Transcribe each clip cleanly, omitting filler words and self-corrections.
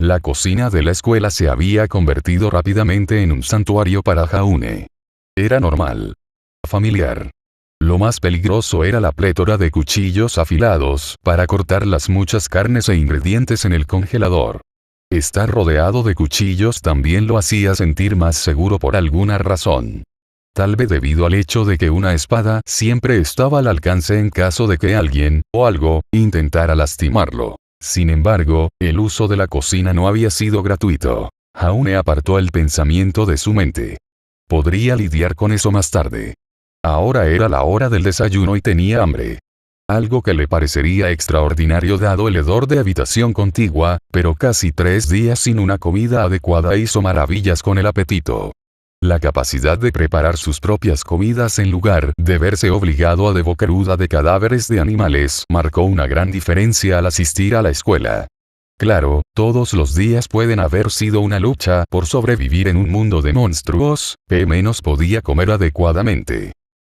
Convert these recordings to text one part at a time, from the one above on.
La cocina de la escuela se había convertido rápidamente en un santuario para Jaune. Era normal. Familiar. Lo más peligroso era la plétora de cuchillos afilados para cortar las muchas carnes e ingredientes en el congelador. Estar rodeado de cuchillos también lo hacía sentir más seguro por alguna razón. Tal vez debido al hecho de que una espada siempre estaba al alcance en caso de que alguien, o algo, intentara lastimarlo. Sin embargo, el uso de la cocina no había sido gratuito. Jaune apartó el pensamiento de su mente. Podría lidiar con eso más tarde. Ahora era la hora del desayuno y tenía hambre. Algo que le parecería extraordinario dado el hedor de habitación contigua, pero casi 3 días sin una comida adecuada hizo maravillas con el apetito. La capacidad de preparar sus propias comidas en lugar de verse obligado a devorar cruda de cadáveres de animales marcó una gran diferencia al asistir a la escuela. Claro, todos los días pueden haber sido una lucha por sobrevivir en un mundo de monstruos, pero menos podía comer adecuadamente.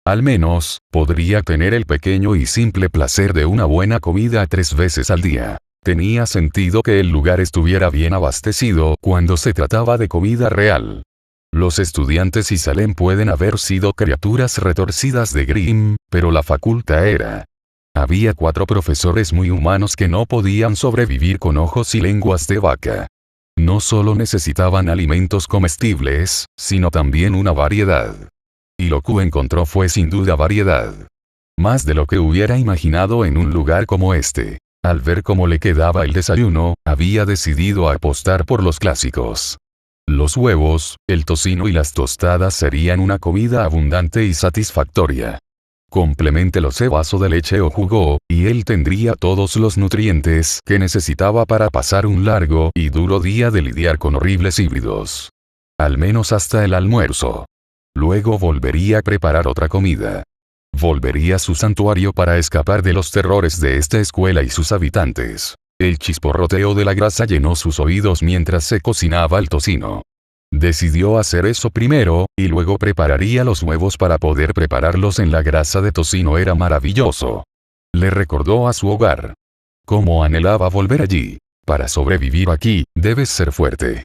Al menos, podría tener el pequeño y simple placer de una buena comida 3 veces al día. Tenía sentido que el lugar estuviera bien abastecido cuando se trataba de comida real. Los estudiantes y Salem pueden haber sido criaturas retorcidas de Grimm, pero la facultad era. Había 4 profesores muy humanos que no podían sobrevivir con ojos y lenguas de vaca. No solo necesitaban alimentos comestibles, sino también una variedad. Y lo que encontró fue sin duda variedad. Más de lo que hubiera imaginado en un lugar como este. Al ver cómo le quedaba el desayuno, había decidido apostar por los clásicos. Los huevos, el tocino y las tostadas serían una comida abundante y satisfactoria. Complementelos de vaso de leche o jugo, y él tendría todos los nutrientes que necesitaba para pasar un largo y duro día de lidiar con horribles híbridos. Al menos hasta el almuerzo. Luego volvería a preparar otra comida. Volvería a su santuario para escapar de los terrores de esta escuela y sus habitantes. El chisporroteo de la grasa llenó sus oídos mientras se cocinaba el tocino. Decidió hacer eso primero, y luego prepararía los huevos para poder prepararlos en la grasa de tocino. Era maravilloso. Le recordó a su hogar. Cómo anhelaba volver allí. Para sobrevivir aquí, debes ser fuerte.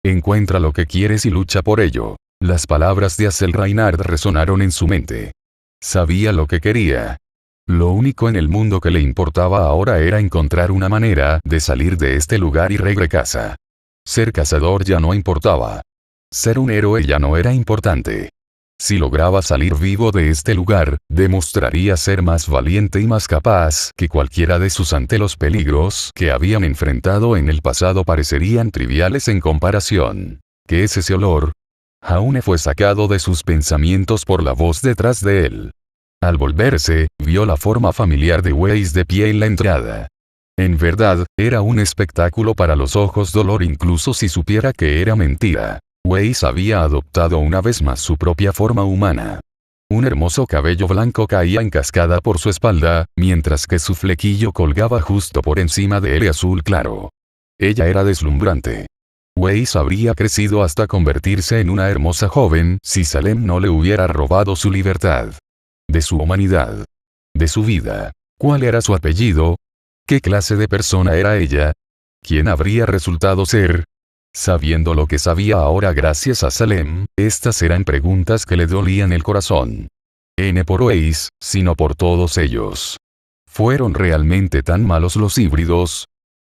Encuentra lo que quieres y lucha por ello. Las palabras de Axel Reinhardt resonaron en su mente. Sabía lo que quería. Lo único en el mundo que le importaba ahora era encontrar una manera de salir de este lugar y regresar a casa. Ser cazador ya no importaba. Ser un héroe ya no era importante. Si lograba salir vivo de este lugar, demostraría ser más valiente y más capaz que cualquiera de sus ante los peligros que habían enfrentado en el pasado parecerían triviales en comparación. ¿Qué es ese olor? Jaune fue sacado de sus pensamientos por la voz detrás de él. Al volverse, vio la forma familiar de Weiss de pie en la entrada. En verdad, era un espectáculo para los ojos dolor incluso si supiera que era mentira. Weiss había adoptado una vez más su propia forma humana. Un hermoso cabello blanco caía en cascada por su espalda, mientras que su flequillo colgaba justo por encima de él azul claro. Ella era deslumbrante. Weiss habría crecido hasta convertirse en una hermosa joven si Salem no le hubiera robado su libertad. De su humanidad. De su vida. ¿Cuál era su apellido? ¿Qué clase de persona era ella? ¿Quién habría resultado ser? Sabiendo lo que sabía ahora gracias a Salem, estas eran preguntas que le dolían el corazón. No por Weiss, sino por todos ellos. ¿Fueron realmente tan malos los híbridos?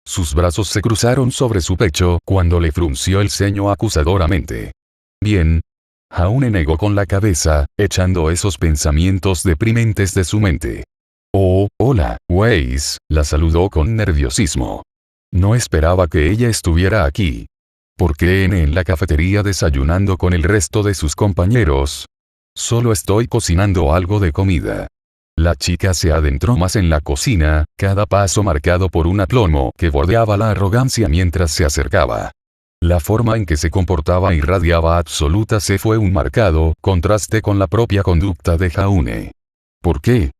Sus brazos se cruzaron sobre su pecho cuando le frunció el ceño acusadoramente. Bien. Jaune negó con la cabeza, echando esos pensamientos deprimentes de su mente. Oh, hola, Weiss, la saludó con nerviosismo. No esperaba que ella estuviera aquí. ¿Por qué en la cafetería desayunando con el resto de sus compañeros? Solo estoy cocinando algo de comida. La chica se adentró más en la cocina, cada paso marcado por un aplomo que bordeaba la arrogancia mientras se acercaba. La forma en que se comportaba irradiaba absoluta se fue un marcado contraste con la propia conducta de Jaune. ¿Por qué?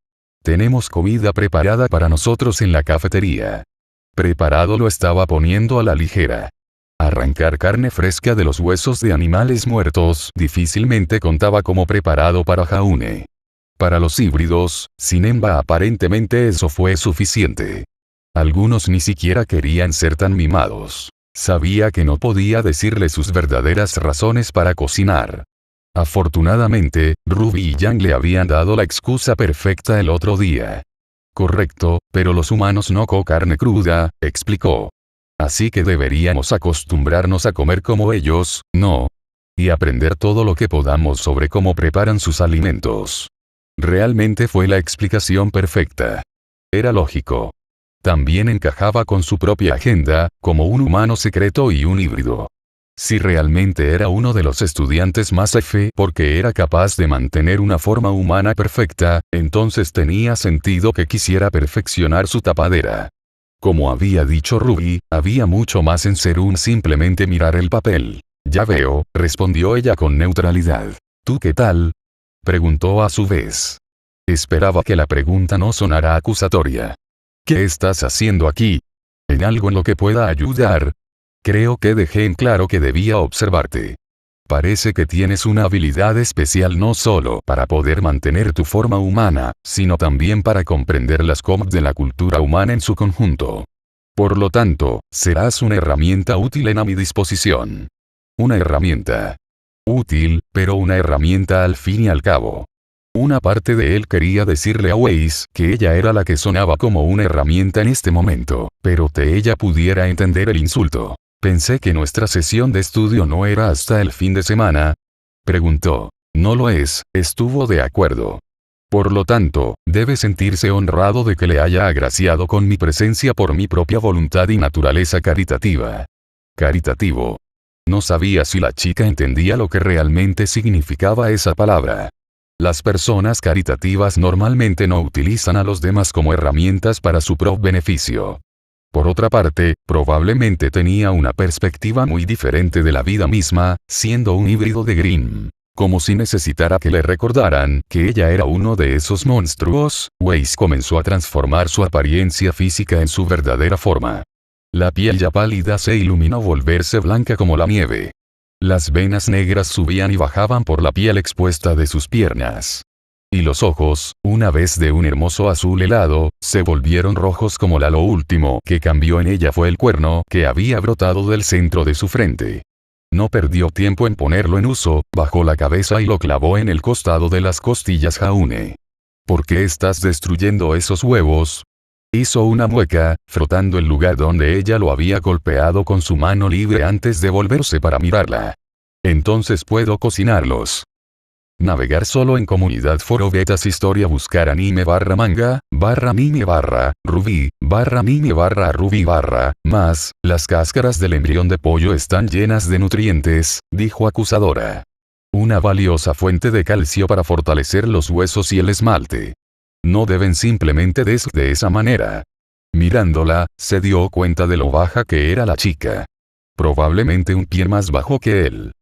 Tenemos comida preparada para nosotros en la cafetería. Preparado lo estaba poniendo a la ligera. Arrancar carne fresca de los huesos de animales muertos difícilmente contaba como preparado para Jaune. Para los híbridos, sin embargo aparentemente eso fue suficiente. Algunos ni siquiera querían ser tan mimados. Sabía que no podía decirle sus verdaderas razones para cocinar. Afortunadamente, Ruby y Yang le habían dado la excusa perfecta el otro día. Correcto, pero los humanos no comen carne cruda, explicó. Así que deberíamos acostumbrarnos a comer como ellos, ¿no? Y aprender todo lo que podamos sobre cómo preparan sus alimentos. Realmente fue la explicación perfecta. Era lógico. También encajaba con su propia agenda, como un humano secreto y un híbrido. Si realmente era uno de los estudiantes más F porque era capaz de mantener una forma humana perfecta, entonces tenía sentido que quisiera perfeccionar su tapadera. Como había dicho Ruby, había mucho más en ser un simplemente mirar el papel. Ya veo, respondió ella con neutralidad. ¿Tú qué tal? Preguntó a su vez. Esperaba que la pregunta no sonara acusatoria. ¿Qué estás haciendo aquí? ¿En algo en lo que pueda ayudar? Creo que dejé en claro que debía observarte. Parece que tienes una habilidad especial no solo para poder mantener tu forma humana, sino también para comprender las cosas de la cultura humana en su conjunto. Por lo tanto, serás una herramienta útil a mi disposición. Una herramienta. Útil, pero una herramienta al fin y al cabo. Una parte de él quería decirle a Weiss que ella era la que sonaba como una herramienta en este momento, pero que ella pudiera entender el insulto. Pensé que nuestra sesión de estudio no era hasta el fin de semana. Preguntó. No lo es, estuvo de acuerdo. Por lo tanto, debe sentirse honrado de que le haya agraciado con mi presencia por mi propia voluntad y naturaleza caritativa. Caritativo. No sabía si la chica entendía lo que realmente significaba esa palabra. Las personas caritativas normalmente no utilizan a los demás como herramientas para su propio beneficio. Por otra parte, probablemente tenía una perspectiva muy diferente de la vida misma, siendo un híbrido de Grimm. Como si necesitara que le recordaran que ella era uno de esos monstruos, Weiss comenzó a transformar su apariencia física en su verdadera forma. La piel ya pálida se iluminó volverse blanca como la nieve. Las venas negras subían y bajaban por la piel expuesta de sus piernas. Y los ojos, una vez de un hermoso azul helado, se volvieron rojos como lo último que cambió en ella fue el cuerno que había brotado del centro de su frente. No perdió tiempo en ponerlo en uso, bajó la cabeza y lo clavó en el costado de las costillas Jaune. ¿Por qué estás destruyendo esos huevos? Hizo una mueca, frotando el lugar donde ella lo había golpeado con su mano libre antes de volverse para mirarla. Entonces puedo cocinarlos. Navegar solo en comunidad foro betas historia buscar anime /manga, /anime /ruby, /anime /ruby más, las cáscaras del embrión de pollo están llenas de nutrientes, dijo acusadora. Una valiosa fuente de calcio para fortalecer los huesos y el esmalte. No deben simplemente de esa manera. Mirándola, se dio cuenta de lo baja que era la chica. Probablemente un pie más bajo que él.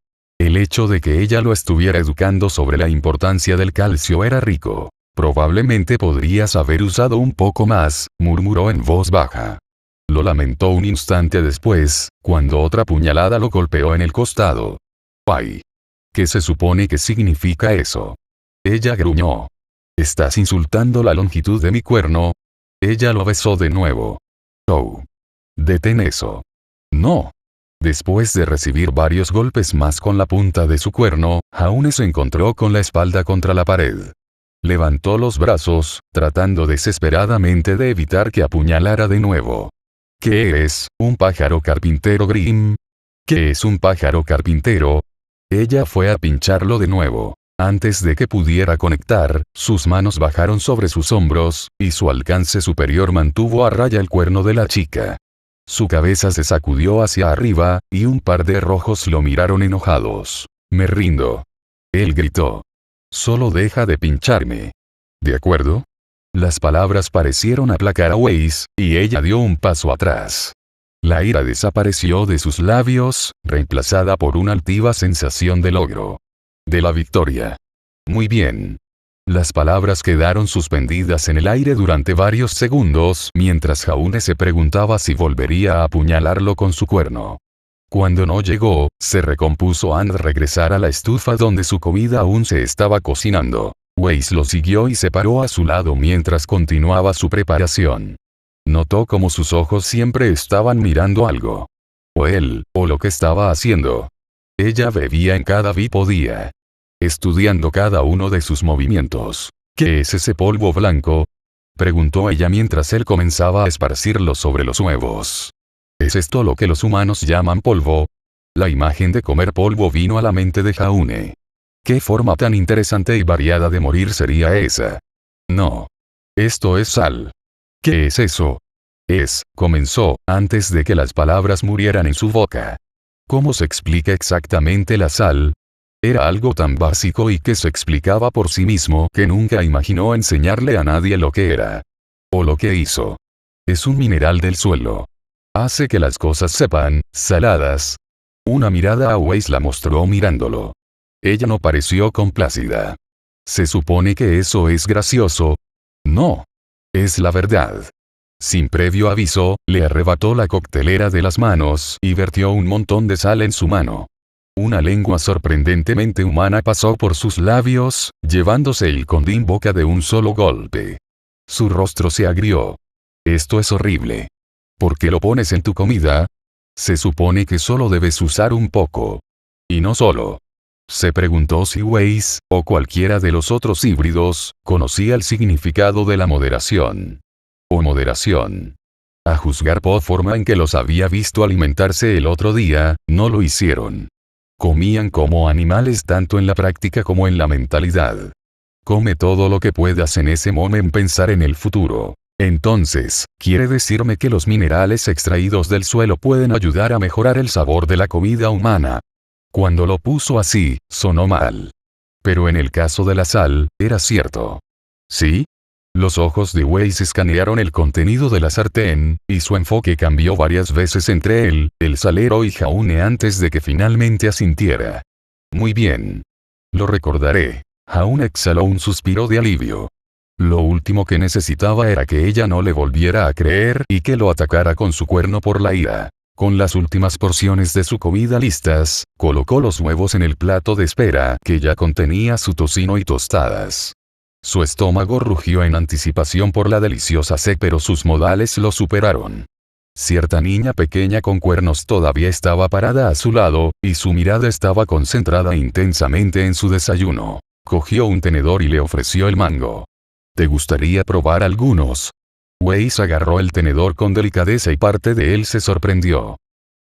El hecho de que ella lo estuviera educando sobre la importancia del calcio era rico. Probablemente podrías haber usado un poco más, murmuró en voz baja. Lo lamentó un instante después, cuando otra puñalada lo golpeó en el costado. ¡Ay! ¿Qué se supone que significa eso? Ella gruñó. ¿Estás insultando la longitud de mi cuerno? Ella lo besó de nuevo. Oh. Detén eso. No. Después de recibir varios golpes más con la punta de su cuerno, Jaune se encontró con la espalda contra la pared. Levantó los brazos, tratando desesperadamente de evitar que apuñalara de nuevo. ¿Qué eres, un pájaro carpintero Grimm? ¿Qué es un pájaro carpintero? Ella fue a pincharlo de nuevo. Antes de que pudiera conectar, sus manos bajaron sobre sus hombros, y su alcance superior mantuvo a raya el cuerno de la chica. Su cabeza se sacudió hacia arriba, y un par de rojos lo miraron enojados. Me rindo. Él gritó. Solo deja de pincharme. ¿De acuerdo? Las palabras parecieron aplacar a Weiss, y ella dio un paso atrás. La ira desapareció de sus labios, reemplazada por una altiva sensación de logro. De la victoria. Muy bien. Las palabras quedaron suspendidas en el aire durante varios segundos mientras Jaune se preguntaba si volvería a apuñalarlo con su cuerno. Cuando no llegó, se recompuso antes de regresar a la estufa donde su comida aún se estaba cocinando. Weiss lo siguió y se paró a su lado mientras continuaba su preparación. Notó como sus ojos siempre estaban mirando algo. o él, o lo que estaba haciendo. Ella bebía en cada día, estudiando cada uno de sus movimientos. ¿Qué es ese polvo blanco?, preguntó ella mientras él comenzaba a esparcirlo sobre los huevos. ¿Es esto lo que los humanos llaman polvo? La imagen de comer polvo vino a la mente de Jaune. ¿Qué forma tan interesante y variada de morir sería esa? No. Esto es sal. ¿Qué es eso? Comenzó, antes de que las palabras murieran en su boca. ¿Cómo se explica exactamente la sal? Era algo tan básico y que se explicaba por sí mismo que nunca imaginó enseñarle a nadie lo que era. O lo que hizo. Es un mineral del suelo. Hace que las cosas sepan saladas. Una mirada a Weiss la mostró mirándolo. Ella no pareció complacida. ¿Se supone que eso es gracioso? No. Es la verdad. Sin previo aviso, le arrebató la coctelera de las manos y vertió un montón de sal en su mano. Una lengua sorprendentemente humana pasó por sus labios, llevándose el condín boca de un solo golpe. Su rostro se agrió. Esto es horrible. ¿Por qué lo pones en tu comida? Se supone que solo debes usar un poco. Y no solo. Se preguntó si Weiss, o cualquiera de los otros híbridos, conocía el significado de la moderación. O moderación. A juzgar por forma en que los había visto alimentarse el otro día, no lo hicieron. Comían como animales tanto en la práctica como en la mentalidad. Come todo lo que puedas en ese momento pensar en el futuro. Entonces, ¿quiere decirme que los minerales extraídos del suelo pueden ayudar a mejorar el sabor de la comida humana? Cuando lo puso así, sonó mal. Pero en el caso de la sal, era cierto. ¿Sí? Los ojos de Weiss escanearon el contenido de la sartén, y su enfoque cambió varias veces entre él, el salero y Jaune antes de que finalmente asintiera. Muy bien. Lo recordaré. Jaune exhaló un suspiro de alivio. Lo último que necesitaba era que ella no le volviera a creer y que lo atacara con su cuerno por la ira. Con las últimas porciones de su comida listas, colocó los huevos en el plato de espera que ya contenía su tocino y tostadas. Su estómago rugió en anticipación por la deliciosa sed, pero sus modales lo superaron. Cierta niña pequeña con cuernos todavía estaba parada a su lado, y su mirada estaba concentrada intensamente en su desayuno. Cogió un tenedor y le ofreció el mango. ¿Te gustaría probar algunos? Weiss agarró el tenedor con delicadeza y parte de él se sorprendió.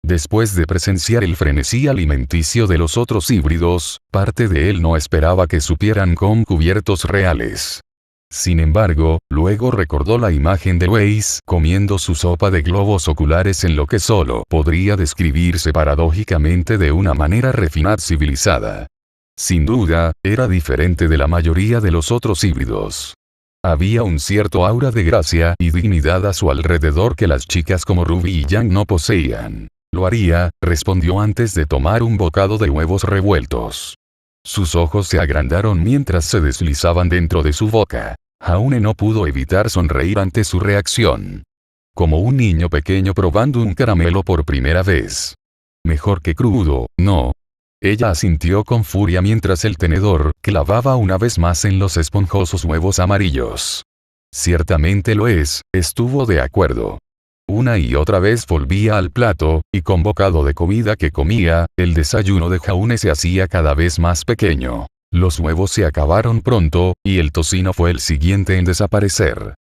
Después de presenciar el frenesí alimenticio de los otros híbridos, parte de él no esperaba que supieran con cubiertos reales. Sin embargo, luego recordó la imagen de Weiss comiendo su sopa de globos oculares en lo que solo podría describirse paradójicamente de una manera refinada civilizada. Sin duda, era diferente de la mayoría de los otros híbridos. Había un cierto aura de gracia y dignidad a su alrededor que las chicas como Ruby y Yang no poseían. Lo haría, respondió antes de tomar un bocado de huevos revueltos. Sus ojos se agrandaron mientras se deslizaban dentro de su boca. Jaune no pudo evitar sonreír ante su reacción. Como un niño pequeño probando un caramelo por primera vez. Mejor que crudo, ¿no? Ella asintió con furia mientras el tenedor clavaba una vez más en los esponjosos huevos amarillos. Ciertamente lo es, estuvo de acuerdo. Una y otra vez volvía al plato, y con bocado de comida que comía, el desayuno de Jaune se hacía cada vez más pequeño. Los huevos se acabaron pronto, y el tocino fue el siguiente en desaparecer.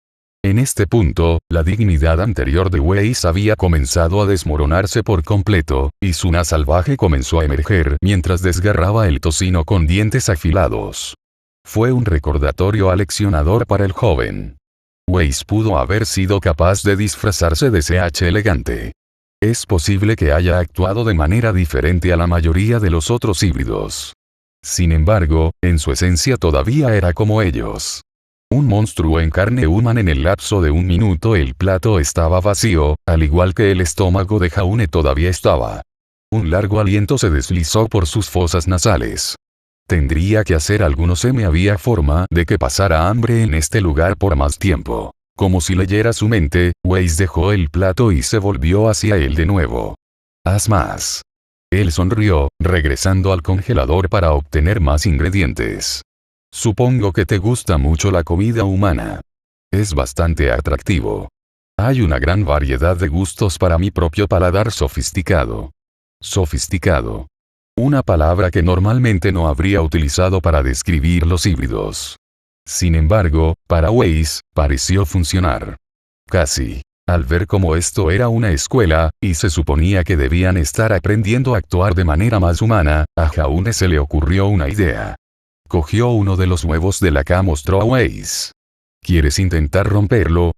En este punto, la dignidad anterior de Weiss había comenzado a desmoronarse por completo, y su nariz salvaje comenzó a emerger mientras desgarraba el tocino con dientes afilados. Fue un recordatorio aleccionador para el joven. Weiss pudo haber sido capaz de disfrazarse de CH elegante. Es posible que haya actuado de manera diferente a la mayoría de los otros híbridos. Sin embargo, en su esencia todavía era como ellos. Un monstruo en carne humana. En el lapso de un minuto el plato estaba vacío, al igual que el estómago de Jaune todavía estaba. Un largo aliento se deslizó por sus fosas nasales. Tendría que hacer algo. Me había forma de que pasara hambre en este lugar por más tiempo. Como si leyera su mente, Weiss dejó el plato y se volvió hacia él de nuevo. Haz más. Él sonrió, regresando al congelador para obtener más ingredientes. Supongo que te gusta mucho la comida humana. Es bastante atractivo. Hay una gran variedad de gustos para mi propio paladar sofisticado. Sofisticado. Una palabra que normalmente no habría utilizado para describir los híbridos. Sin embargo, para Weiss, pareció funcionar. Casi. Al ver cómo esto era una escuela, y se suponía que debían estar aprendiendo a actuar de manera más humana, a Jaune se le ocurrió una idea. Cogió uno de los huevos de la cama y mostró a Weiss. ¿Quieres intentar romperlo?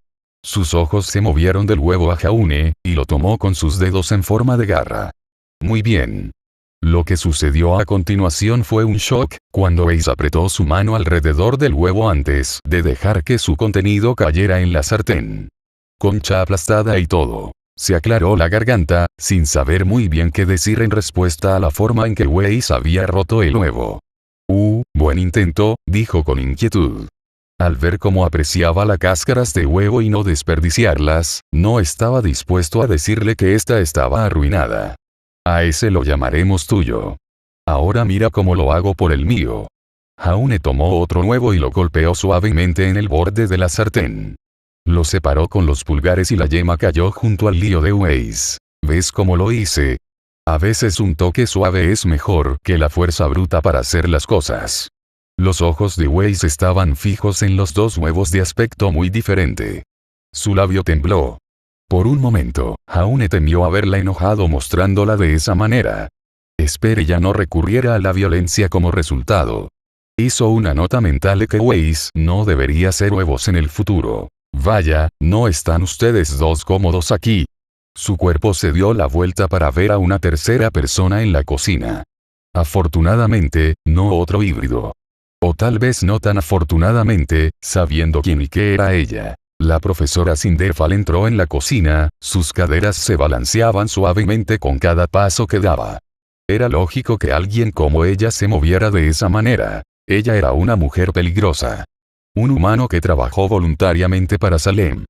Sus ojos se movieron del huevo a Jaune, y lo tomó con sus dedos en forma de garra. Muy bien. Lo que sucedió a continuación fue un shock, cuando Weiss apretó su mano alrededor del huevo antes de dejar que su contenido cayera en la sartén. Concha aplastada y todo. Se aclaró la garganta, sin saber muy bien qué decir en respuesta a la forma en que Weiss había roto el huevo. Buen intento, dijo con inquietud. Al ver cómo apreciaba las cáscaras de huevo y no desperdiciarlas, no estaba dispuesto a decirle que ésta estaba arruinada. A ese lo llamaremos tuyo. Ahora mira cómo lo hago por el mío. Jaune tomó otro huevo y lo golpeó suavemente en el borde de la sartén. Lo separó con los pulgares y la yema cayó junto al lío de Weiss. ¿Ves cómo lo hice? A veces un toque suave es mejor que la fuerza bruta para hacer las cosas. Los ojos de Weiss estaban fijos en los dos huevos de aspecto muy diferente. Su labio tembló. Por un momento, Jaune temió haberla enojado mostrándola de esa manera. Espero ya no recurriera a la violencia como resultado. Hizo una nota mental de que Weiss no debería hacer huevos en el futuro. Vaya, ¿no están ustedes dos cómodos aquí? Su cuerpo se dio la vuelta para ver a una tercera persona en la cocina. Afortunadamente, no otro híbrido. O tal vez no tan afortunadamente, sabiendo quién y qué era ella. La profesora Cinderfall entró en la cocina, sus caderas se balanceaban suavemente con cada paso que daba. Era lógico que alguien como ella se moviera de esa manera. Ella era una mujer peligrosa. Un humano que trabajó voluntariamente para Salem.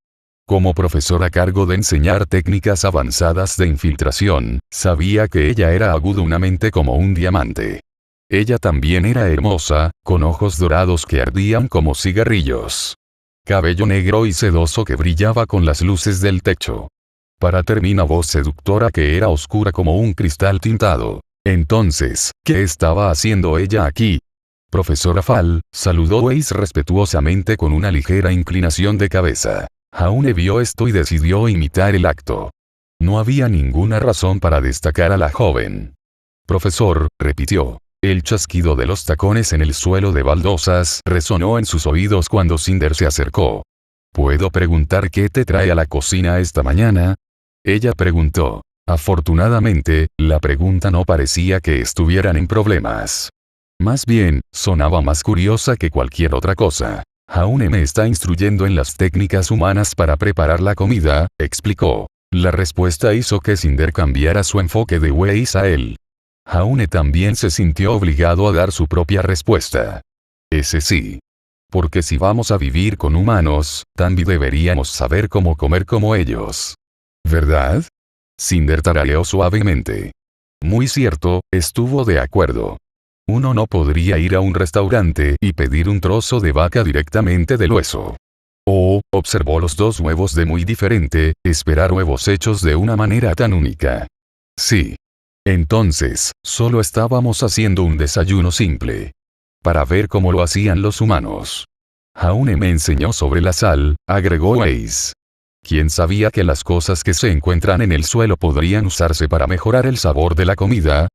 Como profesora a cargo de enseñar técnicas avanzadas de infiltración, sabía que ella era aguda una mente como un diamante. Ella también era hermosa, con ojos dorados que ardían como cigarrillos. Cabello negro y sedoso que brillaba con las luces del techo. Para terminar, voz seductora que era oscura como un cristal tintado. Entonces, ¿qué estaba haciendo ella aquí? Profesora Fall, saludó Weiss respetuosamente con una ligera inclinación de cabeza. Jaune vio esto y decidió imitar el acto. No había ninguna razón para destacar a la joven. Profesor, repitió. El chasquido de los tacones en el suelo de baldosas resonó en sus oídos cuando Cinder se acercó. ¿Puedo preguntar qué te trae a la cocina esta mañana? Ella preguntó. Afortunadamente, la pregunta no parecía que estuvieran en problemas. Más bien, sonaba más curiosa que cualquier otra cosa. Jaune me está instruyendo en las técnicas humanas para preparar la comida, explicó. La respuesta hizo que Cinder cambiara su enfoque de Weiss a él. Jaune también se sintió obligado a dar su propia respuesta. Ese sí. Porque si vamos a vivir con humanos, también deberíamos saber cómo comer como ellos. ¿Verdad? Cinder tarareó suavemente. Muy cierto, estuvo de acuerdo. Uno no podría ir a un restaurante y pedir un trozo de vaca directamente del hueso. Observó los dos huevos de muy diferente, esperar huevos hechos de una manera tan única. Sí. Entonces, solo estábamos haciendo un desayuno simple. Para ver cómo lo hacían los humanos. Jaune me enseñó sobre la sal, agregó Weiss. ¿Quién sabía que las cosas que se encuentran en el suelo podrían usarse para mejorar el sabor de la comida?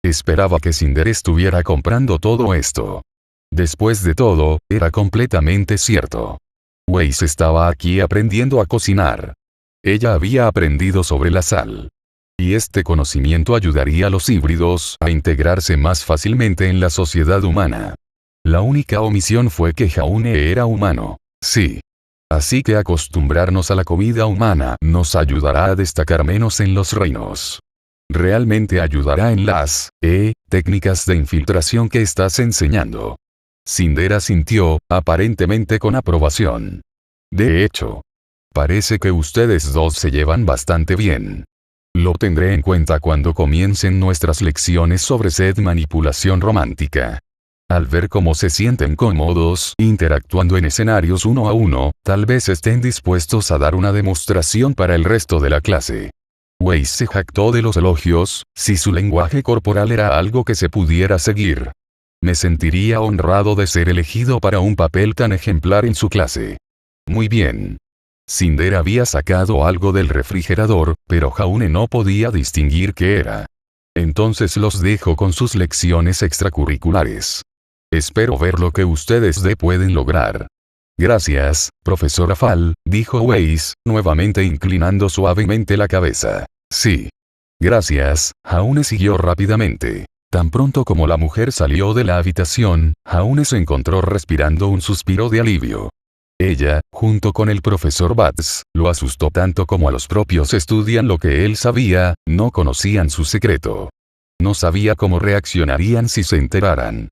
Esperaba que Cinder estuviera comprando todo esto. Después de todo, era completamente cierto. Weiss estaba aquí aprendiendo a cocinar. Ella había aprendido sobre la sal. Y este conocimiento ayudaría a los híbridos a integrarse más fácilmente en la sociedad humana. La única omisión fue que Jaune era humano. Sí. Así que acostumbrarnos a la comida humana nos ayudará a destacar menos en los reinos. Realmente ayudará en las técnicas de infiltración que estás enseñando. Cinder asintió, aparentemente con aprobación. De hecho, parece que ustedes dos se llevan bastante bien. Lo tendré en cuenta cuando comiencen nuestras lecciones sobre sed manipulación romántica. Al ver cómo se sienten cómodos interactuando en escenarios uno a uno, tal vez estén dispuestos a dar una demostración para el resto de la clase. Weiss se jactó de los elogios, si su lenguaje corporal era algo que se pudiera seguir. Me sentiría honrado de ser elegido para un papel tan ejemplar en su clase. Muy bien. Cinder había sacado algo del refrigerador, pero Jaune no podía distinguir qué era. Entonces los dejo con sus lecciones extracurriculares. Espero ver lo que ustedes pueden lograr. Gracias, profesora Fall, dijo Weiss, nuevamente inclinando suavemente la cabeza. Sí. Gracias, Jaune siguió rápidamente. Tan pronto como la mujer salió de la habitación, Jaune se encontró respirando un suspiro de alivio. Ella, junto con el profesor Batz, lo asustó tanto como a los propios estudian lo que él sabía, no conocían su secreto. No sabía cómo reaccionarían si se enteraran.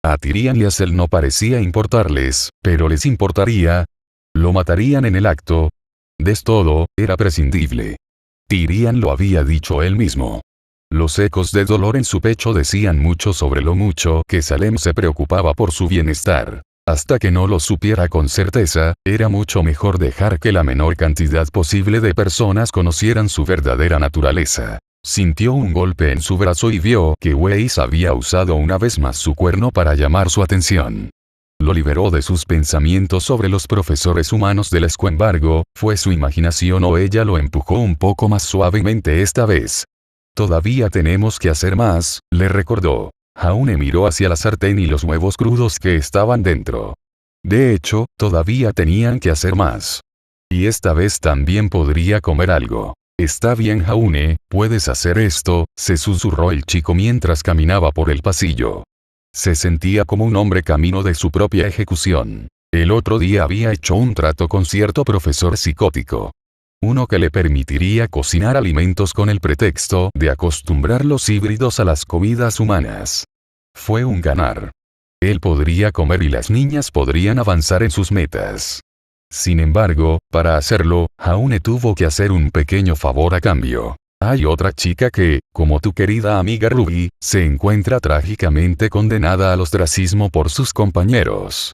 A Tyrian y a Cell no parecía importarles, pero les importaría. Lo matarían en el acto. De todo, era prescindible. Tyrian lo había dicho él mismo. Los ecos de dolor en su pecho decían mucho sobre lo mucho que Salem se preocupaba por su bienestar. Hasta que no lo supiera con certeza, era mucho mejor dejar que la menor cantidad posible de personas conocieran su verdadera naturaleza. Sintió un golpe en su brazo y vio que Weiss había usado una vez más su cuerno para llamar su atención. Lo liberó de sus pensamientos sobre los profesores humanos del embargo, fue su imaginación o ella lo empujó un poco más suavemente esta vez. Todavía tenemos que hacer más, le recordó. Jaune miró hacia la sartén y los huevos crudos que estaban dentro. De hecho, todavía tenían que hacer más. Y esta vez también podría comer algo. Está bien Jaune, puedes hacer esto, se susurró el chico mientras caminaba por el pasillo. Se sentía como un hombre camino de su propia ejecución. El otro día había hecho un trato con cierto profesor psicótico. Uno que le permitiría cocinar alimentos con el pretexto de acostumbrar los híbridos a las comidas humanas. Fue un ganar. Él podría comer y las niñas podrían avanzar en sus metas. Sin embargo, para hacerlo, Jaune tuvo que hacer un pequeño favor a cambio. Hay otra chica que, como tu querida amiga Ruby, se encuentra trágicamente condenada al ostracismo por sus compañeros.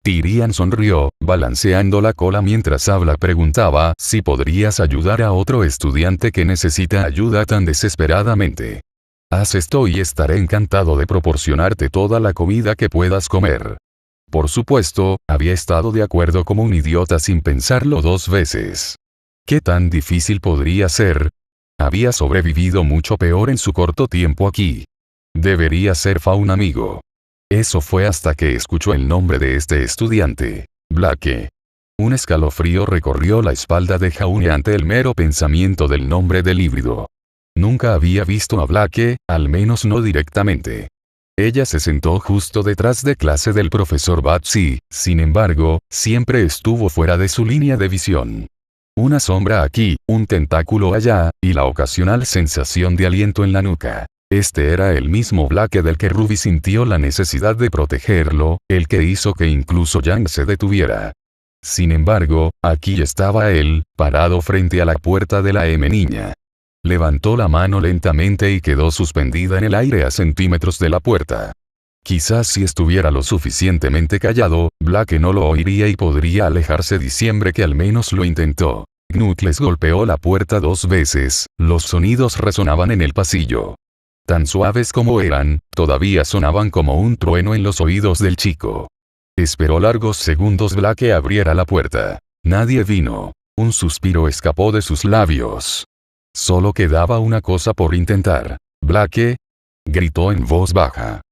Tyrian sonrió, balanceando la cola mientras preguntaba si podrías ayudar a otro estudiante que necesita ayuda tan desesperadamente. Haz esto y estaré encantado de proporcionarte toda la comida que puedas comer. Por supuesto, había estado de acuerdo como un idiota sin pensarlo dos veces. ¿Qué tan difícil podría ser? Había sobrevivido mucho peor en su corto tiempo aquí. Debería ser un amigo. Eso fue hasta que escuchó el nombre de este estudiante. Blake. Un escalofrío recorrió la espalda de Jaune ante el mero pensamiento del nombre del híbrido. Nunca había visto a Blake, al menos no directamente. Ella se sentó justo detrás de clase del profesor Batz y, sin embargo, siempre estuvo fuera de su línea de visión. Una sombra aquí, un tentáculo allá, y la ocasional sensación de aliento en la nuca. Este era el mismo Blake del que Ruby sintió la necesidad de protegerlo, el que hizo que incluso Yang se detuviera. Sin embargo, aquí estaba él, parado frente a la puerta de la niña. Levantó la mano lentamente y quedó suspendida en el aire a centímetros de la puerta. Quizás si estuviera lo suficientemente callado, Blake no lo oiría y podría alejarse diciembre que al menos lo intentó. Knut les golpeó la puerta 2 veces, los sonidos resonaban en el pasillo. Tan suaves como eran, todavía sonaban como un trueno en los oídos del chico. Esperó largos segundos Blake abriera la puerta. Nadie vino. Un suspiro escapó de sus labios. Solo quedaba una cosa por intentar. «Blake», gritó en voz baja.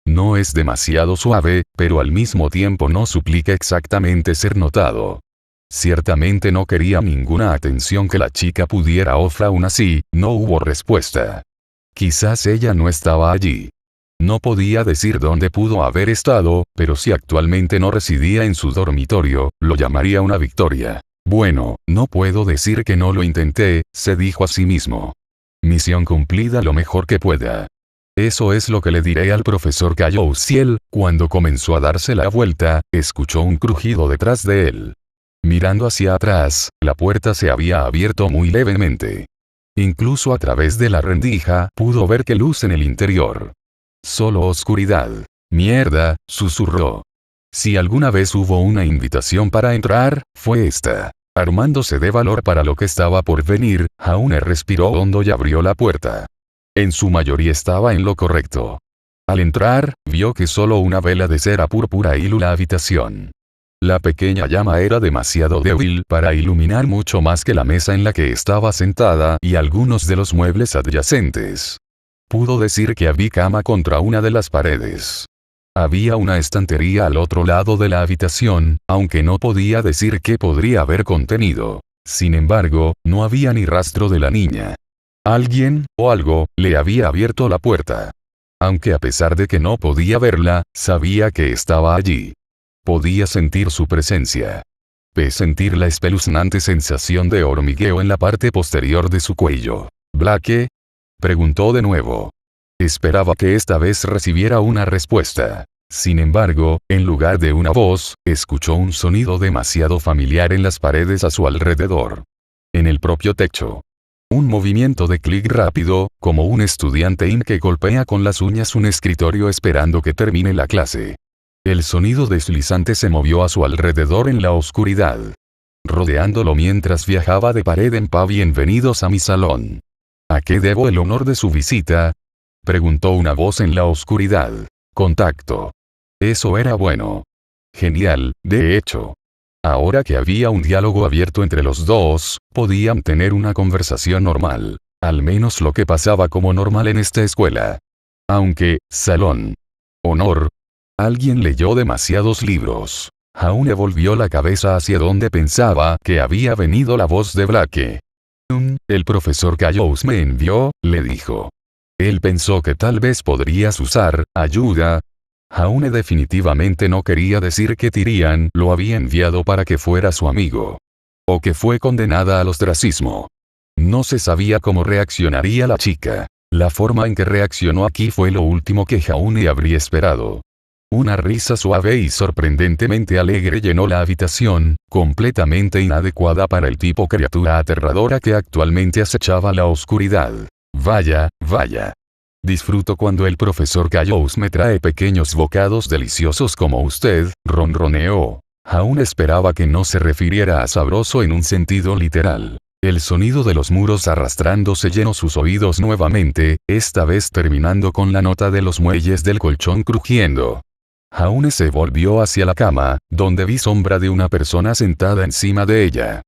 No es demasiado suave, pero al mismo tiempo no suplica exactamente ser notado. Ciertamente no quería ninguna atención que la chica pudiera ofrecer aún así, no hubo respuesta. Quizás ella no estaba allí. No podía decir dónde pudo haber estado, pero si actualmente no residía en su dormitorio, lo llamaría una victoria. Bueno, no puedo decir que no lo intenté, se dijo a sí mismo. Misión cumplida lo mejor que pueda. Eso es lo que le diré al profesor Cayousiel. Cuando comenzó a darse la vuelta, escuchó un crujido detrás de él. Mirando hacia atrás, la puerta se había abierto muy levemente. Incluso a través de la rendija pudo ver que luz en el interior. Solo oscuridad. Mierda, susurró. Si alguna vez hubo una invitación para entrar, fue esta. Armándose de valor para lo que estaba por venir, Jaune respiró hondo y abrió la puerta. En su mayoría estaba en lo correcto. Al entrar, vio que solo una vela de cera púrpura iluminaba la habitación. La pequeña llama era demasiado débil para iluminar mucho más que la mesa en la que estaba sentada y algunos de los muebles adyacentes. Pudo decir que había cama contra una de las paredes. Había una estantería al otro lado de la habitación, aunque no podía decir qué podría haber contenido. Sin embargo, no había ni rastro de la niña. Alguien, o algo, le había abierto la puerta. Aunque a pesar de que no podía verla, sabía que estaba allí. Podía sentir su presencia. Sentir la espeluznante sensación de hormigueo en la parte posterior de su cuello. ¿Blake? Preguntó de nuevo. Esperaba que esta vez recibiera una respuesta. Sin embargo, en lugar de una voz, escuchó un sonido demasiado familiar en las paredes a su alrededor. En el propio techo. Un movimiento de clic rápido, como un estudiante que golpea con las uñas un escritorio esperando que termine la clase. El sonido deslizante se movió a su alrededor en la oscuridad. Rodeándolo mientras viajaba de pared en pared. Bienvenidos a mi salón. ¿A qué debo el honor de su visita? Preguntó una voz en la oscuridad. Contacto. Eso era bueno. Genial, de hecho. Ahora que había un diálogo abierto entre los dos, podían tener una conversación normal. Al menos lo que pasaba como normal en esta escuela. Aunque, salón. Honor. Alguien leyó demasiados libros. Jaune volvió la cabeza hacia donde pensaba que había venido la voz de Blake. El profesor Callous me envió, le dijo. Él pensó que tal vez podrías usar ayuda. Jaune definitivamente no quería decir que Tyrion lo había enviado para que fuera su amigo. O que fue condenada al ostracismo. No se sabía cómo reaccionaría la chica. La forma en que reaccionó aquí fue lo último que Jaune habría esperado. Una risa suave y sorprendentemente alegre llenó la habitación, completamente inadecuada para el tipo criatura aterradora que actualmente acechaba la oscuridad. Vaya, vaya. Disfruto cuando el profesor Callous me trae pequeños bocados deliciosos como usted, ronroneó. Jaune esperaba que no se refiriera a sabroso en un sentido literal. El sonido de los muros arrastrándose llenó sus oídos nuevamente, esta vez terminando con la nota de los muelles del colchón crujiendo. Jaune se volvió hacia la cama, donde vi sombra de una persona sentada encima de ella.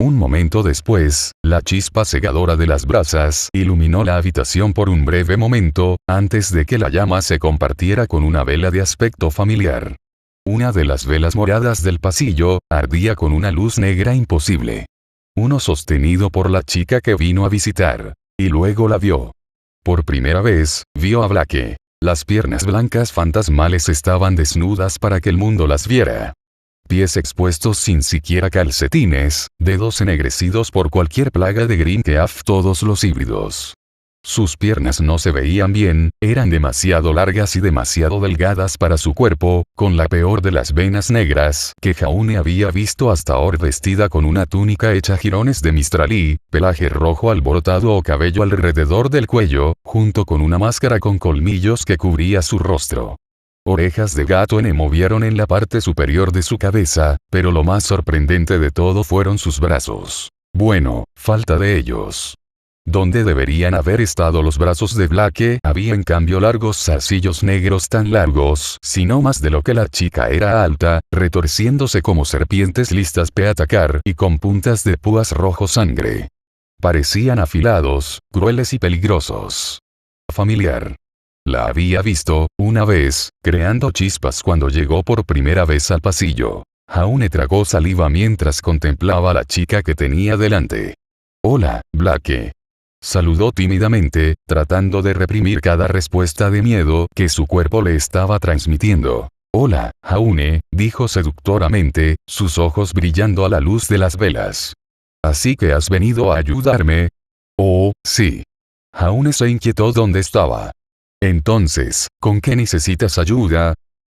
Un momento después, la chispa cegadora de las brasas iluminó la habitación por un breve momento, antes de que la llama se compartiera con una vela de aspecto familiar. Una de las velas moradas del pasillo, ardía con una luz negra imposible. Uno sostenido por la chica que vino a visitar. Y luego la vio. Por primera vez, vio a Blake. Las piernas blancas fantasmales estaban desnudas para que el mundo las viera. Pies expuestos sin siquiera calcetines, dedos ennegrecidos por cualquier plaga de green que todos los híbridos. Sus piernas no se veían bien, eran demasiado largas y demasiado delgadas para su cuerpo, con la peor de las venas negras que Jaune había visto hasta ahora, vestida con una túnica hecha jirones de mistralí, pelaje rojo alborotado o cabello alrededor del cuello, junto con una máscara con colmillos que cubría su rostro. Orejas de gato movieron en la parte superior de su cabeza, pero lo más sorprendente de todo fueron sus brazos. Bueno, falta de ellos. Donde deberían haber estado los brazos de Blake, había en cambio largos zarcillos negros tan largos, si no más de lo que la chica era alta, retorciéndose como serpientes listas para atacar y con puntas de púas rojo sangre. Parecían afilados, crueles y peligrosos. Familiar. La había visto, una vez, creando chispas cuando llegó por primera vez al pasillo. Jaune tragó saliva mientras contemplaba a la chica que tenía delante. Hola, Blake. Saludó tímidamente, tratando de reprimir cada respuesta de miedo que su cuerpo le estaba transmitiendo. Hola, Jaune, dijo seductoramente, sus ojos brillando a la luz de las velas. ¿Así que has venido a ayudarme? Oh, sí. Jaune se inquietó donde estaba. Entonces, ¿con qué necesitas ayuda?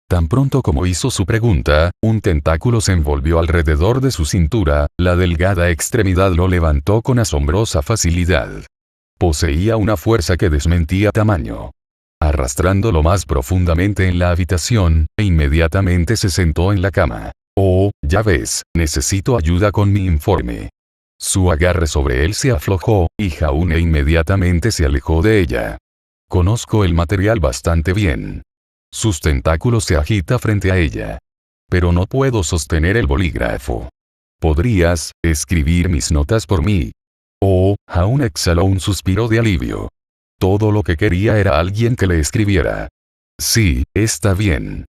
Tan pronto como hizo su pregunta, un tentáculo se envolvió alrededor de su cintura, la delgada extremidad lo levantó con asombrosa facilidad. Poseía una fuerza que desmentía tamaño. arrastrándolo más profundamente en la habitación, e inmediatamente se sentó en la cama. Oh, ya ves, necesito ayuda con mi informe. Su agarre sobre él se aflojó, y Jaune inmediatamente se alejó de ella. Conozco el material bastante bien. Sus tentáculos se agita frente a ella. Pero no puedo sostener el bolígrafo. ¿Podrías escribir mis notas por mí? Oh, Jaune exhaló un suspiro de alivio. Todo lo que quería era alguien que le escribiera. Sí, está bien.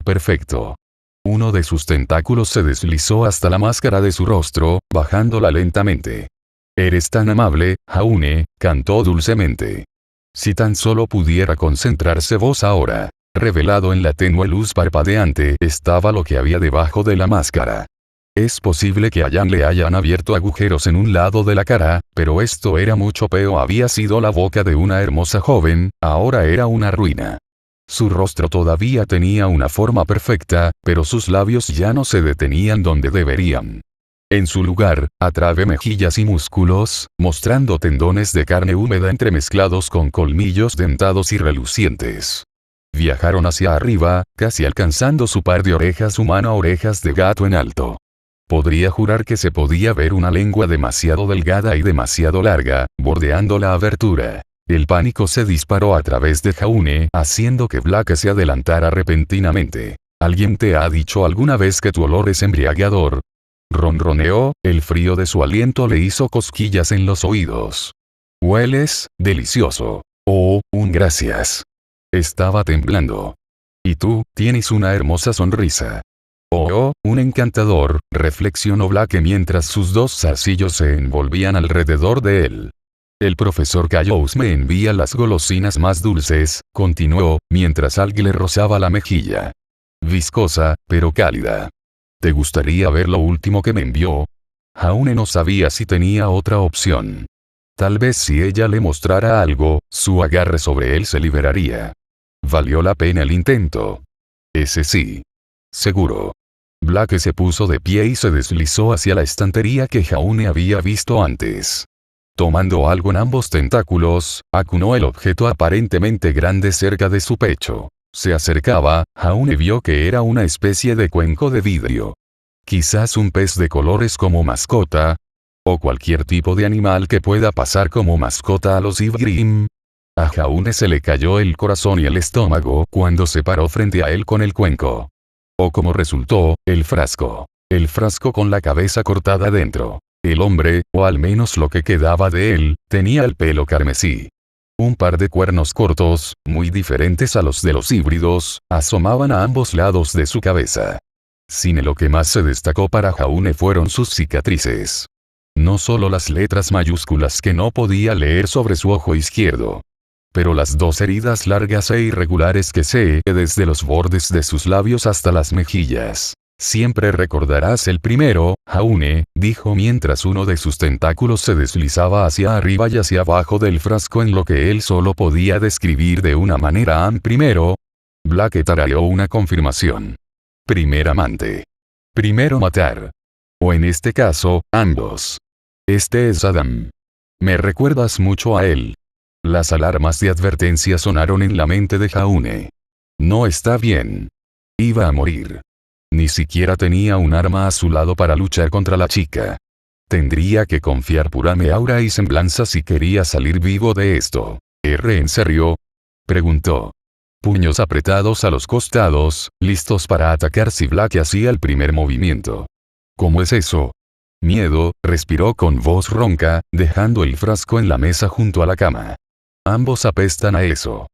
Perfecto. Uno de sus tentáculos se deslizó hasta la máscara de su rostro, bajándola lentamente. Eres tan amable, Jaune, cantó dulcemente. Si tan solo pudiera concentrarse vos ahora. Revelado en la tenue luz parpadeante estaba lo que había debajo de la máscara. Es posible que a Yang le hayan abierto agujeros en un lado de la cara, pero esto era mucho peor. Había sido la boca de una hermosa joven, ahora era una ruina. Su rostro todavía tenía una forma perfecta, pero sus labios ya no se detenían donde deberían. En su lugar, atrae mejillas y músculos, mostrando tendones de carne húmeda entremezclados con colmillos dentados y relucientes. Viajaron hacia arriba, casi alcanzando su par de orejas humana, orejas de gato en alto. Podría jurar que se podía ver una lengua demasiado delgada y demasiado larga, bordeando la abertura. El pánico se disparó a través de Jaune, haciendo que Black se adelantara repentinamente. ¿Alguien te ha dicho alguna vez que tu olor es embriagador? Ronroneó, el frío de su aliento le hizo cosquillas en los oídos. Hueles, delicioso. Oh, un gracias. Estaba temblando. Y tú, tienes una hermosa sonrisa. Oh, un encantador, reflexionó Black mientras sus dos zarcillos se envolvían alrededor de él. El profesor Cayous me envía las golosinas más dulces, continuó, mientras alguien le rozaba la mejilla. Viscosa, pero cálida. ¿Te gustaría ver lo último que me envió? Jaune no sabía si tenía otra opción. Tal vez si ella le mostrara algo, su agarre sobre él se liberaría. Valió la pena el intento. Ese sí. Seguro. Black se puso de pie y se deslizó hacia la estantería que Jaune había visto antes. Tomando algo en ambos tentáculos, acunó el objeto aparentemente grande cerca de su pecho. Se acercaba, Jaune vio que era una especie de cuenco de vidrio. Quizás un pez de colores como mascota. O cualquier tipo de animal que pueda pasar como mascota a los Ivgrim. A Jaune se le cayó el corazón y el estómago cuando se paró frente a él con el cuenco. O como resultó, el frasco. El frasco con la cabeza cortada dentro. El hombre, o al menos lo que quedaba de él, tenía el pelo carmesí. Un par de cuernos cortos, muy diferentes a los de los híbridos, asomaban a ambos lados de su cabeza. Sin lo que más se destacó para Jaune fueron sus cicatrices. No solo las letras mayúsculas que no podía leer sobre su ojo izquierdo. Pero las dos heridas largas e irregulares que desde los bordes de sus labios hasta las mejillas. Siempre recordarás el primero, Jaune, dijo mientras uno de sus tentáculos se deslizaba hacia arriba y hacia abajo del frasco en lo que él solo podía describir de una manera. Primero. Black tarareó una confirmación. Primer amante. Primero matar. O en este caso, ambos. Este es Adam. Me recuerdas mucho a él. Las alarmas de advertencia sonaron en la mente de Jaune. No está bien. Iba a morir. Ni siquiera tenía un arma a su lado para luchar contra la chica. Tendría que confiar puramente aura y semblanza si quería salir vivo de esto. ¿En serio? Preguntó. Puños apretados a los costados, listos para atacar si Black hacía el primer movimiento. ¿Cómo es eso? Miedo, respiró con voz ronca, dejando el frasco en la mesa junto a la cama. Ambos apestan a eso.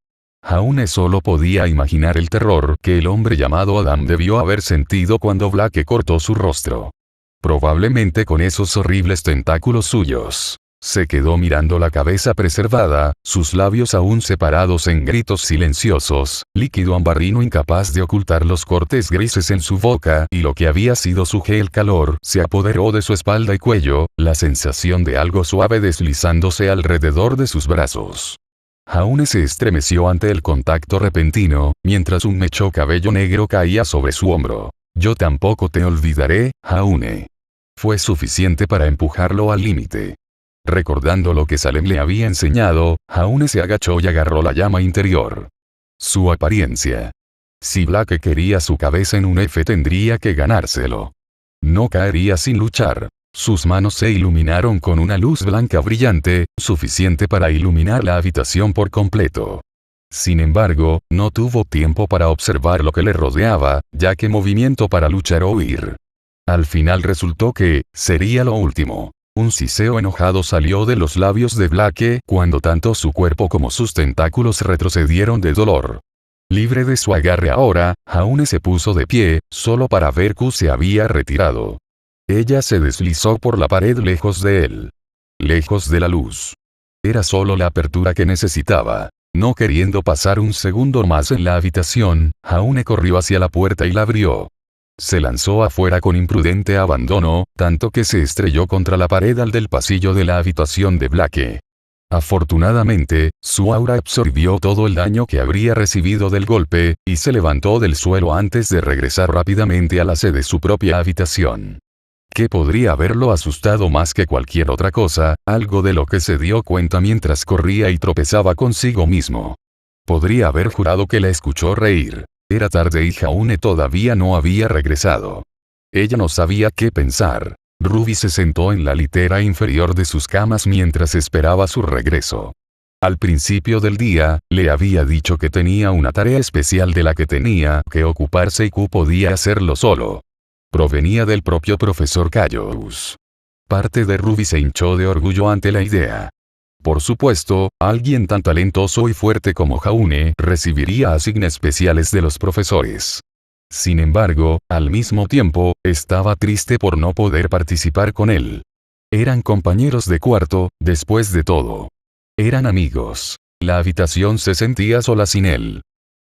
Jaune solo podía imaginar el terror que el hombre llamado Adam debió haber sentido cuando Black cortó su rostro. Probablemente con esos horribles tentáculos suyos. Se quedó mirando la cabeza preservada, sus labios aún separados en gritos silenciosos, líquido ambarino incapaz de ocultar los cortes grises en su boca, y lo que había sido su gel calor se apoderó de su espalda y cuello, la sensación de algo suave deslizándose alrededor de sus brazos. Jaune se estremeció ante el contacto repentino, mientras un mecho cabello negro caía sobre su hombro. Yo tampoco te olvidaré, Jaune. Fue suficiente para empujarlo al límite. Recordando lo que Salem le había enseñado, Jaune se agachó y agarró la llama interior. su apariencia. Si Blake quería su cabeza en un F, tendría que ganárselo. No caería sin luchar. Sus manos se iluminaron con una luz blanca brillante, suficiente para iluminar la habitación por completo. Sin embargo, no tuvo tiempo para observar lo que le rodeaba, ya que movimiento para luchar o huir. Al final resultó que, sería lo último. Un siseo enojado salió de los labios de Blake cuando tanto su cuerpo como sus tentáculos retrocedieron de dolor. Libre de su agarre ahora, Jaune se puso de pie, solo para ver que se había retirado. Ella se deslizó por la pared lejos de él. Lejos de la luz. Era solo la apertura que necesitaba. No queriendo pasar un segundo más en la habitación, Jaune corrió hacia la puerta y la abrió. Se lanzó afuera con imprudente abandono, tanto que se estrelló contra la pared al del pasillo de la habitación de Blake. Afortunadamente, su aura absorbió todo el daño que habría recibido del golpe, y se levantó del suelo antes de regresar rápidamente a la sede de su propia habitación. ¿Qué podría haberlo asustado más que cualquier otra cosa? Algo de lo que se dio cuenta mientras corría y tropezaba consigo mismo. Podría haber jurado que la escuchó reír. Era tarde y Jaune todavía no había regresado. Ella no sabía qué pensar. Ruby se sentó en la litera inferior de sus camas mientras esperaba su regreso. Al principio del día, le había dicho que tenía una tarea especial de la que tenía que ocuparse y que podía hacerlo solo. Provenía del propio profesor Callous. Parte de Ruby se hinchó de orgullo ante la idea. Por supuesto, alguien tan talentoso y fuerte como Jaune recibiría asignes especiales de los profesores. Sin embargo, al mismo tiempo, estaba triste por no poder participar con él. Eran compañeros de cuarto, después de todo. Eran amigos. La habitación se sentía sola sin él.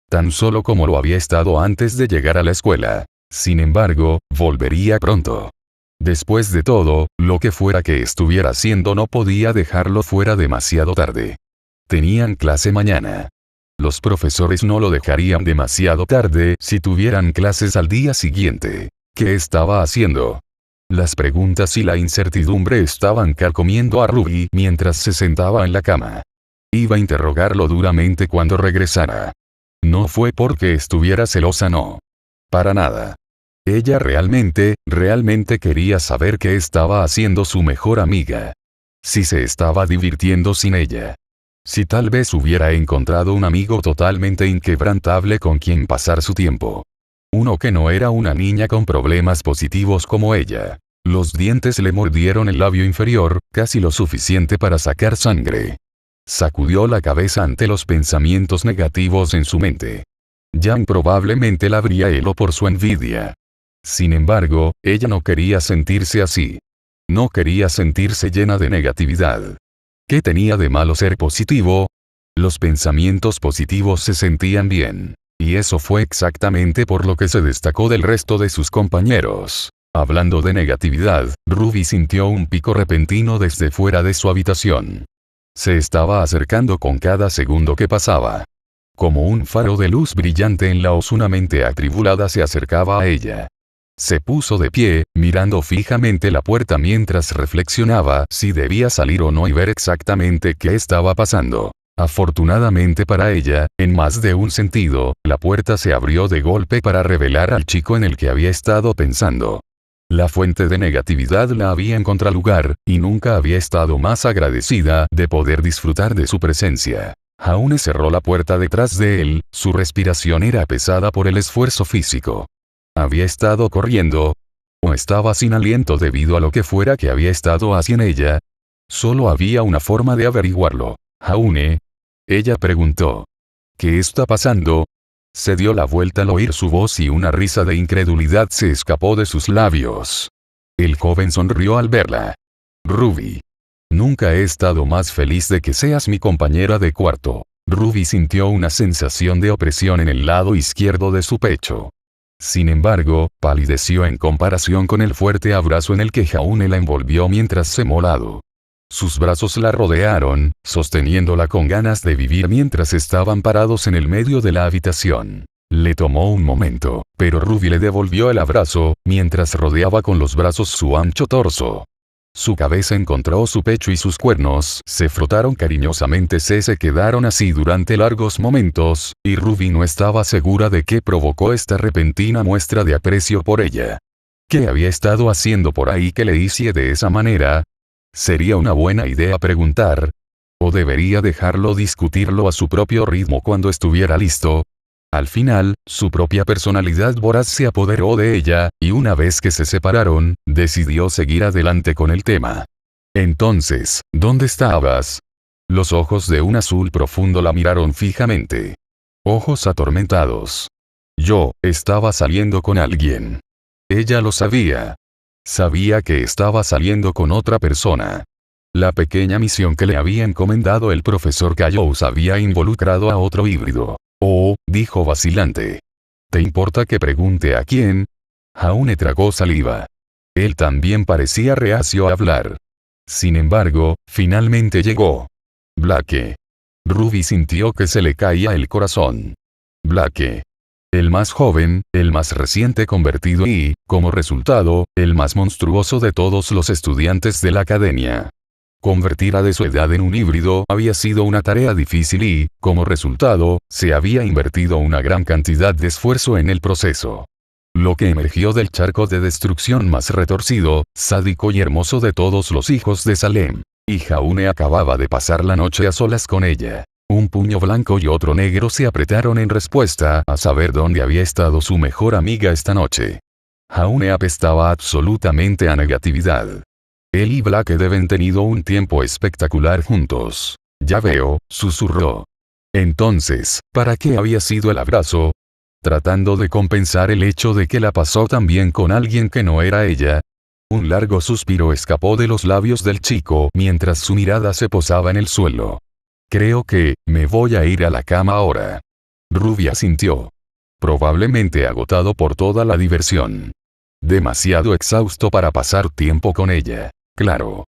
Tan solo como lo había estado antes de llegar a la escuela. Sin embargo, volvería pronto. Después de todo, lo que fuera que estuviera haciendo no podía dejarlo fuera demasiado tarde. Tenían clase mañana. Los profesores no lo dejarían demasiado tarde si tuvieran clases al día siguiente. ¿Qué estaba haciendo? Las preguntas y la incertidumbre estaban carcomiendo a Ruby mientras se sentaba en la cama. Iba a interrogarlo duramente cuando regresara. No fue porque estuviera celosa, no. Para nada. Ella realmente quería saber qué estaba haciendo su mejor amiga. Si se estaba divirtiendo sin ella. Si tal vez hubiera encontrado un amigo totalmente inquebrantable con quien pasar su tiempo. Uno que no era una niña con problemas positivos como ella. Los dientes le mordieron el labio inferior, casi lo suficiente para sacar sangre. Sacudió la cabeza ante los pensamientos negativos en su mente. Jan probablemente la habría helado por su envidia. Sin embargo, ella no quería sentirse así. No quería sentirse llena de negatividad. ¿Qué tenía de malo ser positivo? Los pensamientos positivos se sentían bien. Y eso fue exactamente por lo que se destacó del resto de sus compañeros. Hablando de negatividad, Ruby sintió un pico repentino desde fuera de su habitación. Se estaba acercando con cada segundo que pasaba. Como un faro de luz brillante en la oscura mente atribulada se acercaba a ella. Se puso de pie, mirando fijamente la puerta mientras reflexionaba si debía salir o no y ver exactamente qué estaba pasando. Afortunadamente para ella, en más de un sentido, la puerta se abrió de golpe para revelar al chico en el que había estado pensando. La fuente de negatividad la había en contralugar, y nunca había estado más agradecida de poder disfrutar de su presencia. Jaune cerró la puerta detrás de él, su respiración era pesada por el esfuerzo físico. ¿Había estado corriendo? ¿O estaba sin aliento debido a lo que fuera que había estado haciendo ella? Solo había una forma de averiguarlo. ¿Jaune? Ella preguntó. ¿Qué está pasando? Se dio la vuelta al oír su voz y una risa de incredulidad se escapó de sus labios. El joven sonrió al verla. Ruby. Nunca he estado más feliz de que seas mi compañera de cuarto. Ruby sintió una sensación de opresión en el lado izquierdo de su pecho. Sin embargo, palideció en comparación con el fuerte abrazo en el que Jaune la envolvió mientras se molado. Sus brazos la rodearon, sosteniéndola con ganas de vivir mientras estaban parados en el medio de la habitación. Le tomó un momento, pero Ruby le devolvió el abrazo, mientras rodeaba con los brazos su ancho torso. Su cabeza encontró su pecho y sus cuernos se frotaron cariñosamente, se quedaron así durante largos momentos, y Ruby no estaba segura de qué provocó esta repentina muestra de aprecio por ella. ¿Qué había estado haciendo por ahí que le hice de esa manera? Sería una buena idea preguntar. ¿O debería dejarlo discutirlo a su propio ritmo cuando estuviera listo? Al final, su propia personalidad voraz se apoderó de ella, y una vez que se separaron, decidió seguir adelante con el tema. Entonces, ¿dónde estabas? Los ojos de un azul profundo la miraron fijamente. Ojos atormentados. Yo, estaba saliendo con alguien. Ella lo sabía. Sabía que estaba saliendo con otra persona. La pequeña misión que le había encomendado el profesor Cayous había involucrado a otro híbrido. Oh, dijo vacilante. ¿Te importa que pregunte a quién? Jaune tragó saliva. Él también parecía reacio a hablar. Sin embargo, finalmente llegó. Blake. Ruby sintió que se le caía el corazón. Blake. El más joven, el más reciente convertido y, como resultado, el más monstruoso de todos los estudiantes de la academia. Convertir a de su edad en un híbrido había sido una tarea difícil y, como resultado, se había invertido una gran cantidad de esfuerzo en el proceso. Lo que emergió del charco de destrucción más retorcido, sádico y hermoso de todos los hijos de Salem. Y Jaune acababa de pasar la noche a solas con ella. Un puño blanco y otro negro se apretaron en respuesta a saber dónde había estado su mejor amiga esta noche. Jaune apestaba absolutamente a negatividad. Él y Blake deben tenido un tiempo espectacular juntos. Ya veo, susurró. Entonces, ¿para qué había sido el abrazo? Tratando de compensar el hecho de que la pasó tan bien con alguien que no era ella. Un largo suspiro escapó de los labios del chico mientras su mirada se posaba en el suelo. Creo que, me voy a ir a la cama ahora. Ruby asintió. Probablemente agotado por toda la diversión. Demasiado exhausto para pasar tiempo con ella. Claro.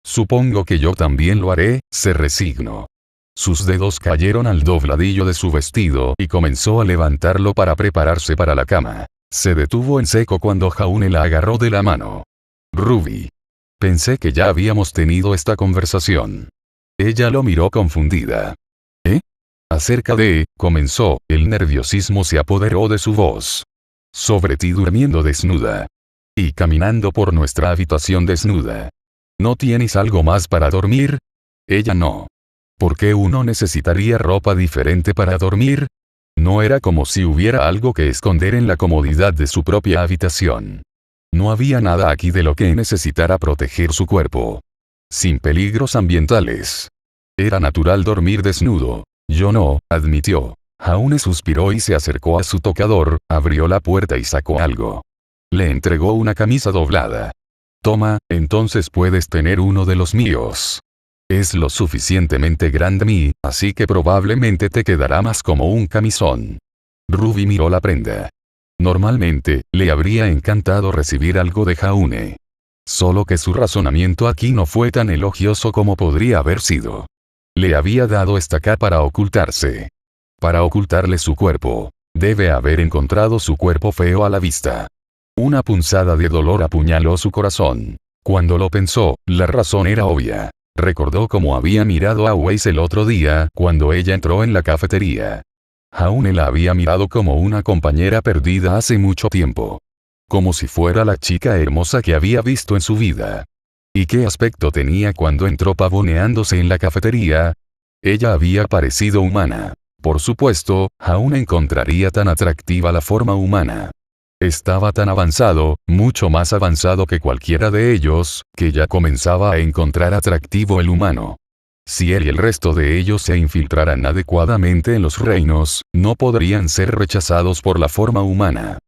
Supongo que yo también lo haré, se resignó. Sus dedos cayeron al dobladillo de su vestido y comenzó a levantarlo para prepararse para la cama. Se detuvo en seco cuando Jaune la agarró de la mano. Ruby. Pensé que ya habíamos tenido esta conversación. Ella lo miró confundida. ¿Eh? Acerca de, comenzó, el nerviosismo se apoderó de su voz. Sobre ti durmiendo desnuda. Y caminando por nuestra habitación desnuda. ¿No tienes algo más para dormir? Ella no. ¿Por qué uno necesitaría ropa diferente para dormir? No era como si hubiera algo que esconder en la comodidad de su propia habitación. No había nada aquí de lo que necesitara proteger su cuerpo. Sin peligros ambientales. Era natural dormir desnudo. Yo no, admitió. Jaune suspiró y se acercó a su tocador, abrió la puerta y sacó algo. Le entregó una camisa doblada. Toma, entonces puedes tener uno de los míos. Es lo suficientemente grande así que probablemente te quedará más como un camisón. Ruby miró la prenda. Normalmente, le habría encantado recibir algo de Jaune. Solo que su razonamiento aquí no fue tan elogioso como podría haber sido. Le había dado esta capa para ocultarse. Para ocultarle su cuerpo. Debe haber encontrado su cuerpo feo a la vista. Una punzada de dolor apuñaló su corazón. Cuando lo pensó, la razón era obvia. Recordó cómo había mirado a Weiss el otro día cuando ella entró en la cafetería. Jaune la había mirado como una compañera perdida hace mucho tiempo. Como si fuera la chica hermosa que había visto en su vida. ¿Y qué aspecto tenía cuando entró pavoneándose en la cafetería? Ella había parecido humana. Por supuesto, Jaune encontraría tan atractiva la forma humana. Estaba tan avanzado, mucho más avanzado que cualquiera de ellos, que ya comenzaba a encontrar atractivo el humano. Si él y el resto de ellos se infiltraran adecuadamente en los reinos, no podrían ser rechazados por la forma humana.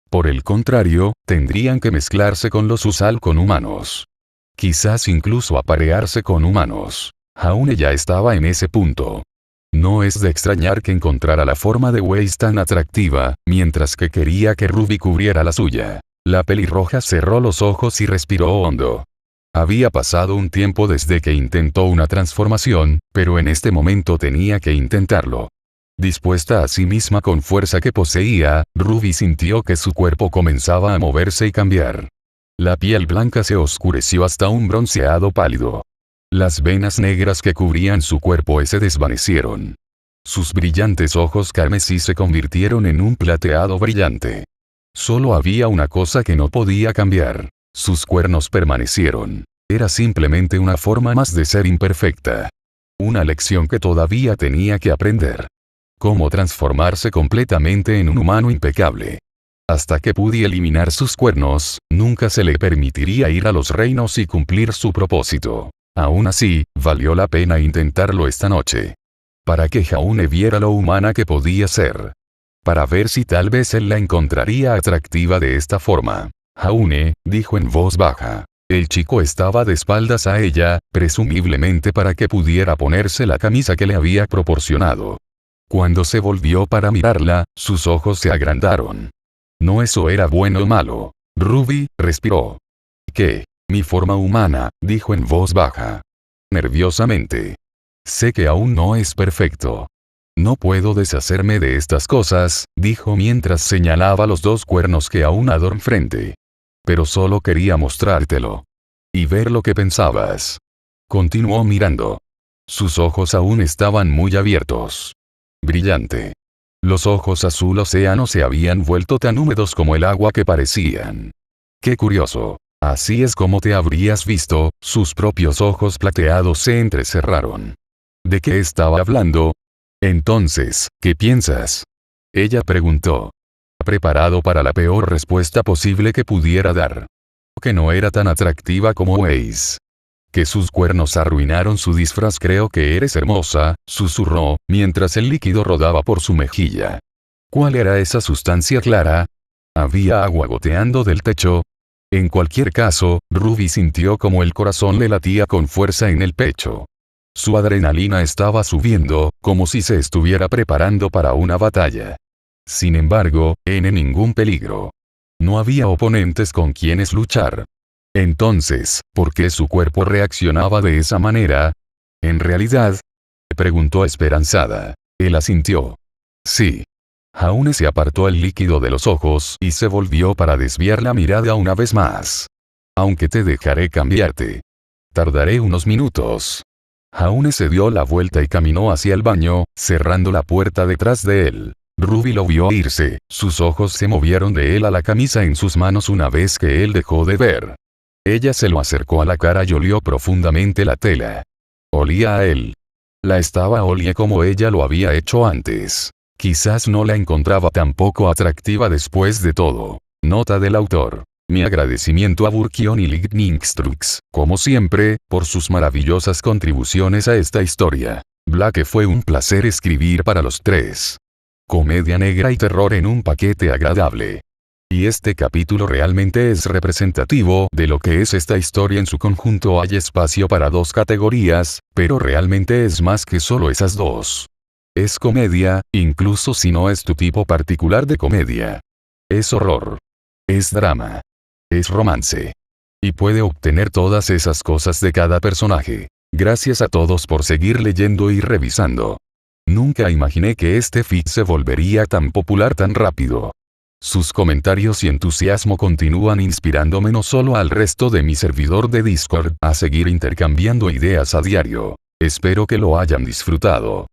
Por el contrario, tendrían que mezclarse con los Usal con humanos. Quizás incluso aparearse con humanos. Jaune ya estaba en ese punto. No es de extrañar que encontrara la forma de Weiss tan atractiva, mientras que quería que Ruby cubriera la suya. La pelirroja cerró los ojos y respiró hondo. Había pasado un tiempo desde que intentó una transformación, pero en este momento tenía que intentarlo. Dispuesta a sí misma con fuerza que poseía, Ruby sintió que su cuerpo comenzaba a moverse y cambiar. La piel blanca se oscureció hasta un bronceado pálido. Las venas negras que cubrían su cuerpo se desvanecieron. Sus brillantes ojos carmesí se convirtieron en un plateado brillante. Solo había una cosa que no podía cambiar. Sus cuernos permanecieron. Era simplemente una forma más de ser imperfecta. Una lección que todavía tenía que aprender. Cómo transformarse completamente en un humano impecable. Hasta que pude eliminar sus cuernos, nunca se le permitiría ir a los reinos y cumplir su propósito. Aún así, valió la pena intentarlo esta noche. Para que Jaune viera lo humana que podía ser. Para ver si tal vez él la encontraría atractiva de esta forma. Jaune, dijo en voz baja. El chico estaba de espaldas a ella, presumiblemente para que pudiera ponerse la camisa que le había proporcionado. Cuando se volvió para mirarla, sus ojos se agrandaron. No eso era bueno o malo. Ruby, respiró. ¿Qué? Mi forma humana, dijo en voz baja. Nerviosamente. Sé que aún no es perfecto. No puedo deshacerme de estas cosas, dijo mientras señalaba los dos cuernos que aún adornan frente. Pero solo quería mostrártelo. Y ver lo que pensabas. Continuó mirando. Sus ojos aún estaban muy abiertos. Brillante. Los ojos azul océano se habían vuelto tan húmedos como el agua que parecían. Qué curioso. Así es como te habrías visto, sus propios ojos plateados se entrecerraron. ¿De qué estaba hablando? Entonces, ¿qué piensas? Ella preguntó. Preparado para la peor respuesta posible que pudiera dar. Que no era tan atractiva como Weiss. Que sus cuernos arruinaron su disfraz. Creo que eres hermosa, susurró, mientras el líquido rodaba por su mejilla. ¿Cuál era esa sustancia clara? ¿Había agua goteando del techo? En cualquier caso, Ruby sintió como el corazón le latía con fuerza en el pecho. Su adrenalina estaba subiendo, como si se estuviera preparando para una batalla. Sin embargo, en ningún peligro. No había oponentes con quienes luchar. Entonces, ¿por qué su cuerpo reaccionaba de esa manera? ¿En realidad? Preguntó esperanzada. Él asintió. Sí. Jaune se apartó el líquido de los ojos y se volvió para desviar la mirada una vez más. Aunque te dejaré cambiarte. Tardaré unos minutos. Jaune se dio la vuelta y caminó hacia el baño, cerrando la puerta detrás de él. Ruby lo vio irse, sus ojos se movieron de él a la camisa en sus manos una vez que él dejó de ver. Ella se lo acercó a la cara y olió profundamente la tela. Olía a él. La estaba oliendo como ella lo había hecho antes. Quizás no la encontraba tampoco atractiva después de todo. Nota del autor. Mi agradecimiento a Burkion y Lightningstrux, como siempre, por sus maravillosas contribuciones a esta historia. Blake fue un placer escribir para los tres. Comedia negra y terror en un paquete agradable. Y este capítulo realmente es representativo de lo que es esta historia en su conjunto. Hay espacio para dos categorías, pero realmente es más que solo esas dos. Es comedia, incluso si no es tu tipo particular de comedia. Es horror. Es drama. Es romance. Y puede obtener todas esas cosas de cada personaje. Gracias a todos por seguir leyendo y revisando. Nunca imaginé que este feed se volvería tan popular tan rápido. Sus comentarios y entusiasmo continúan inspirándome no solo al resto de mi servidor de Discord a seguir intercambiando ideas a diario. Espero que lo hayan disfrutado.